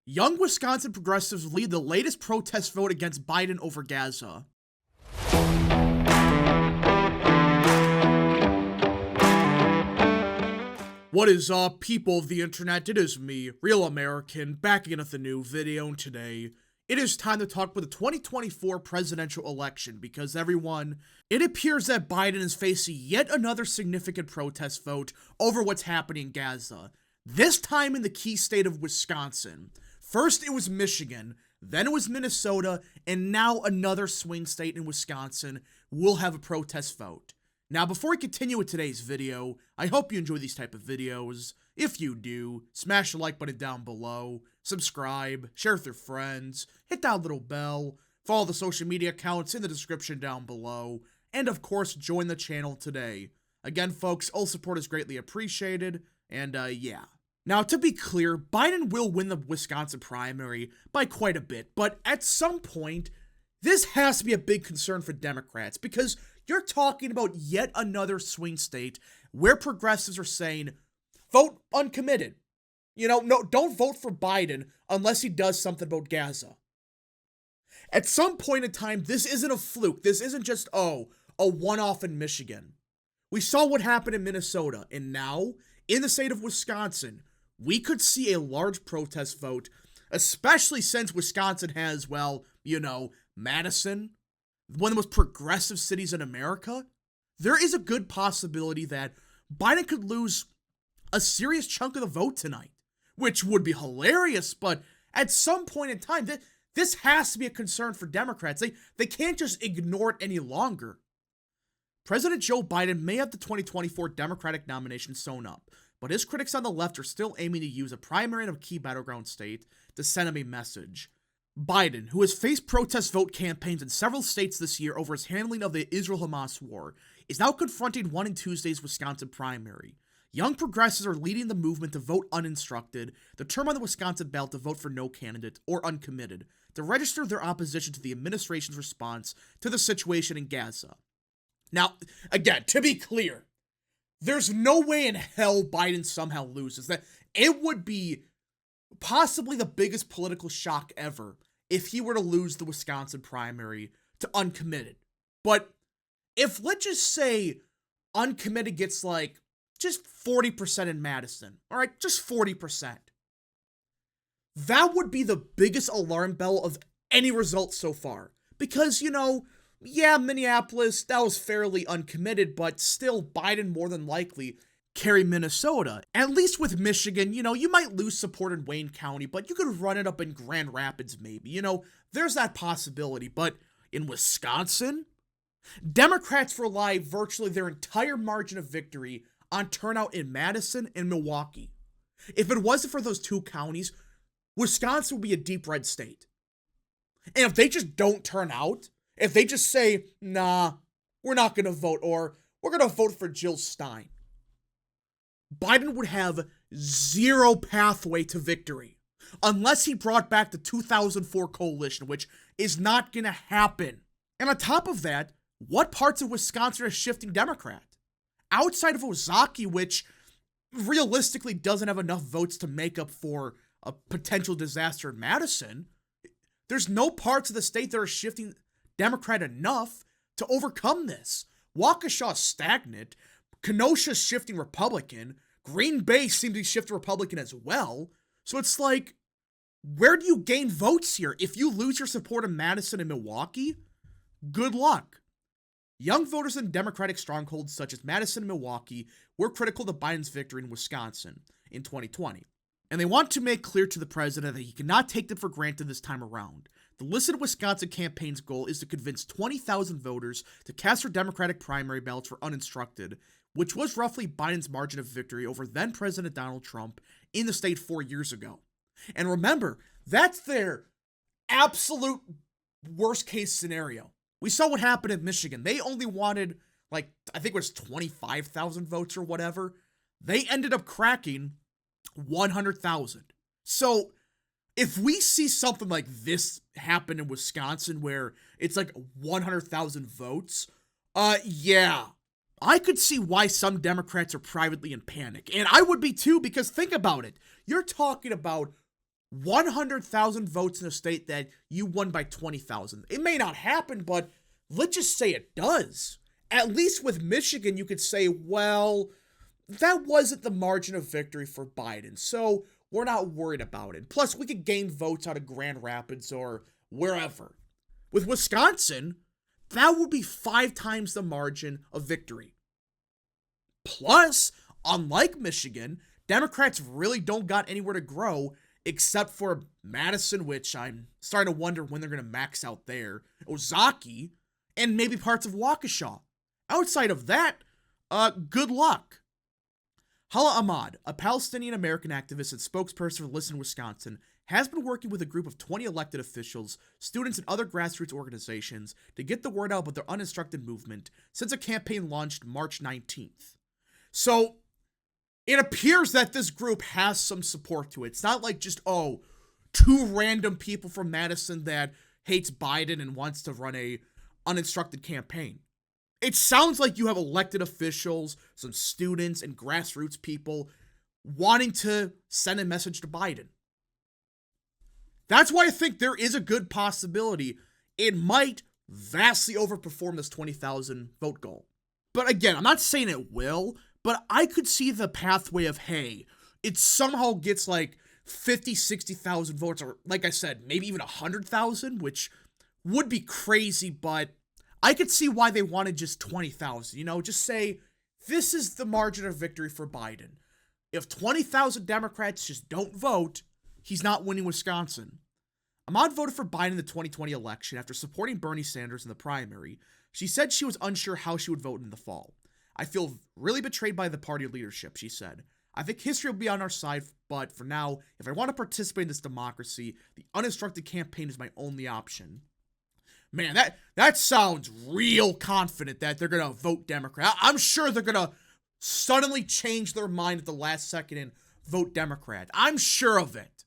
Young Wisconsin progressives lead the latest protest vote against Biden over Gaza. What is up, people of the internet? It is me, Real American, back again with a new video, and today it is time to talk about the 2024 presidential election because everyone, it appears that Biden is facing yet another significant protest vote over what's happening in Gaza, this time in the key state of Wisconsin. First it was Michigan, then it was Minnesota, and now another swing state in Wisconsin will have a protest vote. Now, before we continue with today's video, I hope you enjoy these type of videos. If you do, smash the like button down below, subscribe, share with your friends, hit that little bell, follow the social media accounts in the description down below, and of course, join the channel today. Again, folks, all support is greatly appreciated, and yeah. Now, to be clear, Biden will win the Wisconsin primary by quite a bit, but at some point, this has to be a big concern for Democrats because you're talking about yet another swing state where progressives are saying, vote uncommitted. You know, no, don't vote for Biden unless he does something about Gaza. At some point in time, this isn't a fluke. This isn't just, a one-off in Michigan. We saw what happened in Minnesota, and now, in the state of Wisconsin, we could see a large protest vote, especially since Wisconsin has, well, you know, Madison, one of the most progressive cities in America. There is a good possibility that Biden could lose a serious chunk of the vote tonight, which would be hilarious, but at some point in time, this has to be a concern for Democrats. They can't just ignore it any longer. President Joe Biden may have the 2024 Democratic nomination sewn up, but his critics on the left are still aiming to use a primary in a key battleground state to send him a message. Biden, who has faced protest vote campaigns in several states this year over his handling of the Israel-Hamas war, is now confronting one in Tuesday's Wisconsin primary. Young progressives are leading the movement to vote uninstructed, the term on the Wisconsin ballot to vote for no candidate, or uncommitted, to register their opposition to the administration's response to the situation in Gaza. Now, again, to be clear, there's no way in hell Biden somehow loses. That it would be possibly the biggest political shock ever if he were to lose the Wisconsin primary to uncommitted. But if, let's just say, uncommitted gets like just 40% in Madison, all right, just 40%, that would be the biggest alarm bell of any result so far. Because, you know, yeah, Minneapolis, that was fairly uncommitted, but still Biden more than likely carry Minnesota. At least with Michigan, you know, you might lose support in Wayne County, but you could run it up in Grand Rapids maybe. You know, there's that possibility. But in Wisconsin, Democrats rely virtually their entire margin of victory on turnout in Madison and Milwaukee. If it wasn't for those two counties, Wisconsin would be a deep red state. And if they just don't turn out, if they just say, nah, we're not going to vote, or we're going to vote for Jill Stein, Biden would have zero pathway to victory unless he brought back the 2004 coalition, which is not going to happen. And on top of that, what parts of Wisconsin are shifting Democrat? Outside of Ozaukee, which realistically doesn't have enough votes to make up for a potential disaster in Madison, there's no parts of the state that are shifting Democrat enough to overcome this. Waukesha's stagnant. Kenosha's shifting Republican. Green Bay seems to be shifting Republican as well. So it's like, where do you gain votes here? If you lose your support in Madison and Milwaukee, good luck. Young voters in Democratic strongholds such as Madison and Milwaukee were critical of Biden's victory in Wisconsin in 2020. And they want to make clear to the president that he cannot take them for granted this time around. The listed Wisconsin campaign's goal is to convince 20,000 voters to cast their Democratic primary ballots for uninstructed, which was roughly Biden's margin of victory over then-President Donald Trump in the state 4 years ago. And remember, that's their absolute worst-case scenario. We saw what happened in Michigan. They only wanted, like, I think it was 25,000 votes or whatever. They ended up cracking 100,000. So if we see something like this happen in Wisconsin where it's like 100,000 votes, yeah, I could see why some Democrats are privately in panic. And I would be too, because think about it. You're talking about 100,000 votes in a state that you won by 20,000. It may not happen, but let's just say it does. At least with Michigan, you could say, well, that wasn't the margin of victory for Biden, so we're not worried about it. Plus, we could gain votes out of Grand Rapids or wherever. With Wisconsin, that would be 5 times the margin of victory. Plus, unlike Michigan, Democrats really don't got anywhere to grow except for Madison, which I'm starting to wonder when they're going to max out there, Ozaukee, and maybe parts of Waukesha. Outside of that, good luck. Hala Ahmad, a Palestinian-American activist and spokesperson for Listen Wisconsin, has been working with a group of 20 elected officials, students, and other grassroots organizations to get the word out about their uninstructed movement since a campaign launched March 19th. So, it appears that this group has some support to it. It's not like just, 2 random people from Madison that hates Biden and wants to run a uninstructed campaign. It sounds like you have elected officials, some students, and grassroots people wanting to send a message to Biden. That's why I think there is a good possibility it might vastly overperform this 20,000 vote goal. But again, I'm not saying it will, but I could see the pathway of, hey, it somehow gets like 50, 60,000 votes, or like I said, maybe even 100,000, which would be crazy, but I could see why they wanted just 20,000. Just say, this is the margin of victory for Biden. If 20,000 Democrats just don't vote, he's not winning Wisconsin. Ahmad voted for Biden in the 2020 election after supporting Bernie Sanders in the primary. She said she was unsure how she would vote in the fall. I feel really betrayed by the party leadership, she said. I think history will be on our side, but for now, if I want to participate in this democracy, the uninstructed campaign is my only option. Man, that sounds real confident that they're going to vote Democrat. I'm sure they're going to suddenly change their mind at the last second and vote Democrat. I'm sure of it.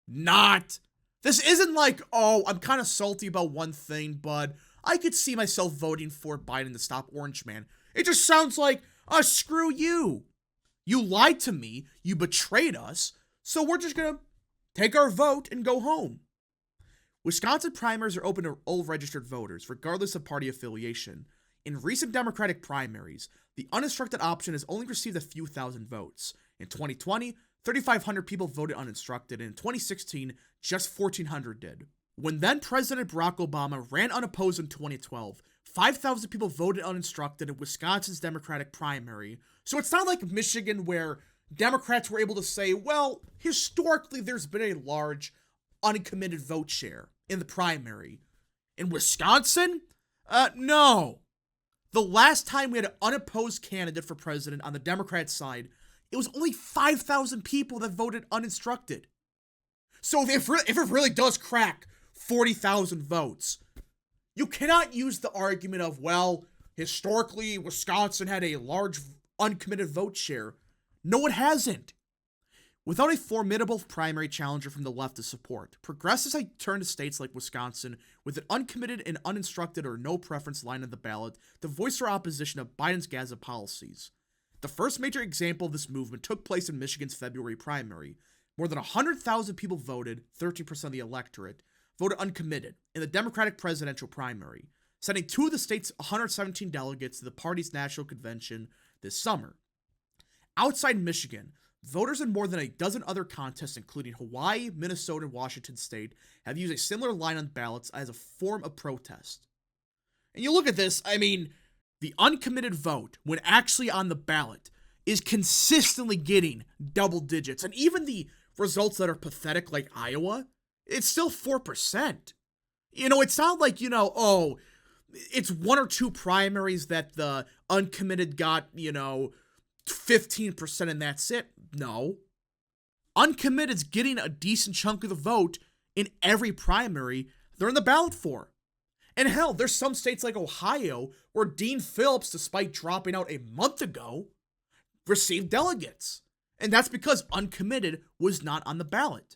Not. This isn't like, I'm kind of salty about one thing, but I could see myself voting for Biden to stop Orange Man. It just sounds like, screw you. You lied to me, you betrayed us, so we're just gonna take our vote and go home. Wisconsin primaries are open to all registered voters, regardless of party affiliation. In recent Democratic primaries, the uninstructed option has only received a few thousand votes. In 2020, 3,500 people voted uninstructed, and in 2016, just 1,400 did. When then-President Barack Obama ran unopposed in 2012, 5,000 people voted uninstructed in Wisconsin's Democratic primary. So it's not like Michigan where Democrats were able to say, well, historically there's been a large uncommitted vote share in the primary. In Wisconsin? No. The last time we had an unopposed candidate for president on the Democrat side, it was only 5,000 people that voted uninstructed. So if it really does crack 40,000 votes, you cannot use the argument of, well, historically, Wisconsin had a large uncommitted vote share. No, it hasn't. Without a formidable primary challenger from the left to support, progressives have turned to states like Wisconsin with an uncommitted and uninstructed or no preference line on the ballot to voice their opposition of Biden's Gaza policies. The first major example of this movement took place in Michigan's February primary. More than 100,000 people voted, 13% of the electorate, voted uncommitted in the Democratic presidential primary, sending 2 of the state's 117 delegates to the party's national convention this summer. Outside Michigan, voters in more than a dozen other contests, including Hawaii, Minnesota, and Washington state, have used a similar line on ballots as a form of protest. And you look at this, the uncommitted vote, when actually on the ballot, is consistently getting double digits. And even the results that are pathetic, like Iowa, it's still 4%. It's not like, it's 1 or 2 primaries that the uncommitted got, 15% and that's it. No. Uncommitted's getting a decent chunk of the vote in every primary they're in the ballot for. And hell, there's some states like Ohio where Dean Phillips, despite dropping out a month ago, received delegates. And that's because uncommitted was not on the ballot.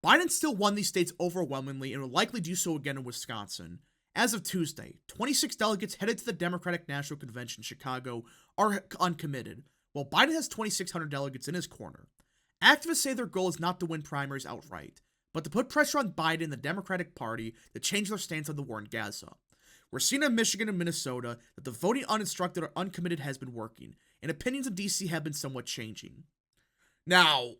Biden still won these states overwhelmingly and will likely do so again in Wisconsin. As of Tuesday, 26 delegates headed to the Democratic National Convention in Chicago are uncommitted, while Biden has 2,600 delegates in his corner. Activists say their goal is not to win primaries outright, but to put pressure on Biden and the Democratic Party to change their stance on the war in Gaza. We're seeing in Michigan and Minnesota that the voting uninstructed or uncommitted has been working, and opinions in DC have been somewhat changing. Now,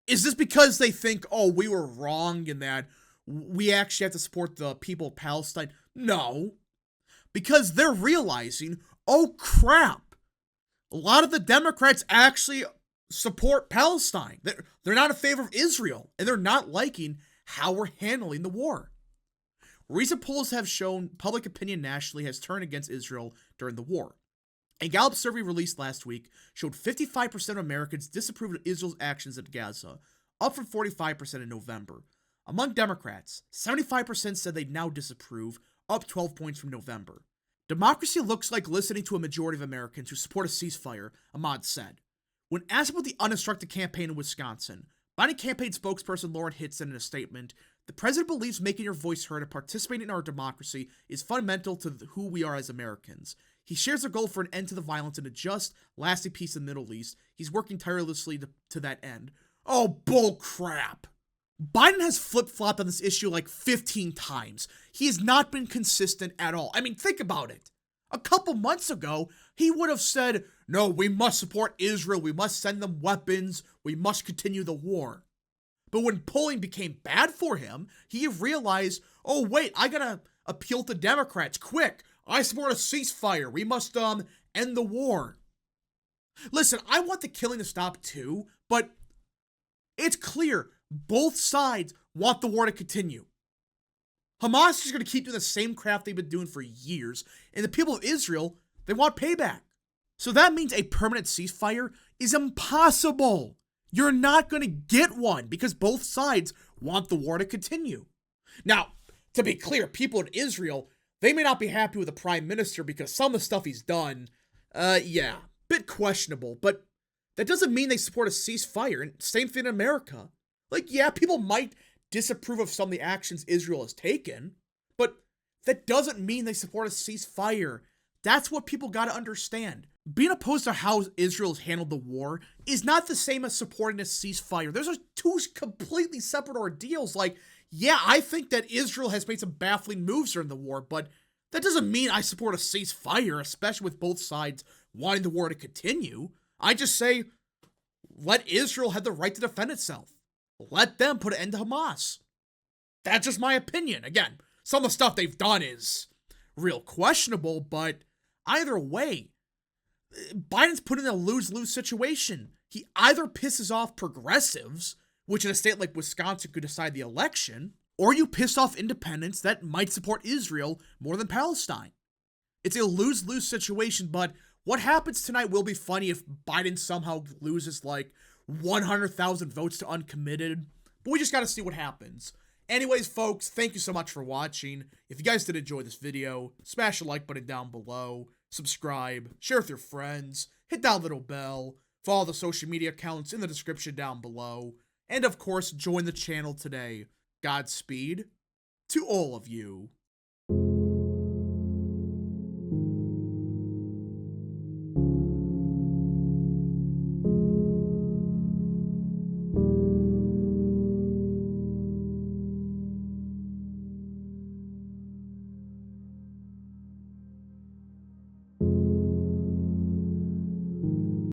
is this because they think, oh, we were wrong in that we actually have to support the people of Palestine? No. Because they're realizing, oh crap, a lot of the Democrats actually support Palestine. They're not in favor of Israel, and they're not liking how we're handling the war. Recent polls have shown public opinion nationally has turned against Israel during the war. A Gallup survey released last week showed 55% of Americans disapproved of Israel's actions at Gaza, up from 45% in November. Among Democrats, 75% said they now disapprove, up 12 points from November. Democracy looks like listening to a majority of Americans who support a ceasefire, Ahmad said. When asked about the uninstructed campaign in Wisconsin, Biden campaign spokesperson Lauren Hitt said in a statement, "The president believes making your voice heard and participating in our democracy is fundamental to who we are as Americans. He shares a goal for an end to the violence and a just, lasting peace in the Middle East. He's working tirelessly to that end." Oh, bull crap. Biden has flip-flopped on this issue like 15 times. He has not been consistent at all. I mean, think about it. A couple months ago, he would have said, no, we must support Israel, we must send them weapons, we must continue the war. But when polling became bad for him, he realized, oh wait, I gotta appeal to Democrats, quick, I support a ceasefire, we must end the war. Listen, I want the killing to stop too, but it's clear both sides want the war to continue. Hamas is going to keep doing the same crap they've been doing for years, and the people of Israel, they want payback. So that means a permanent ceasefire is impossible. You're not going to get one because both sides want the war to continue. Now, to be clear, people in Israel, they may not be happy with the prime minister because some of the stuff he's done, bit questionable, but that doesn't mean they support a ceasefire. And same thing in America. Like, yeah, people might disapprove of some of the actions Israel has taken, but that doesn't mean they support a ceasefire. That's what people got to understand. Being opposed to how Israel has handled the war is not the same as supporting a ceasefire. Those are two completely separate ordeals. Like, yeah, I think that Israel has made some baffling moves during the war, but that doesn't mean I support a ceasefire, especially with both sides wanting the war to continue. I just say, let Israel have the right to defend itself. Let them put an end to Hamas. That's just my opinion. Again, some of the stuff they've done is real questionable, but either way, Biden's put in a lose-lose situation. He either pisses off progressives, which in a state like Wisconsin could decide the election, or you piss off independents that might support Israel more than Palestine. It's a lose-lose situation, but what happens tonight will be funny if Biden somehow loses like 100,000 votes to uncommitted, but we just got to see what happens. Anyways, folks, thank you so much for watching. If you guys did enjoy this video, smash the like button down below, subscribe, share with your friends, hit that little bell, follow the social media accounts in the description down below, and of course, join the channel today. Godspeed to all of you.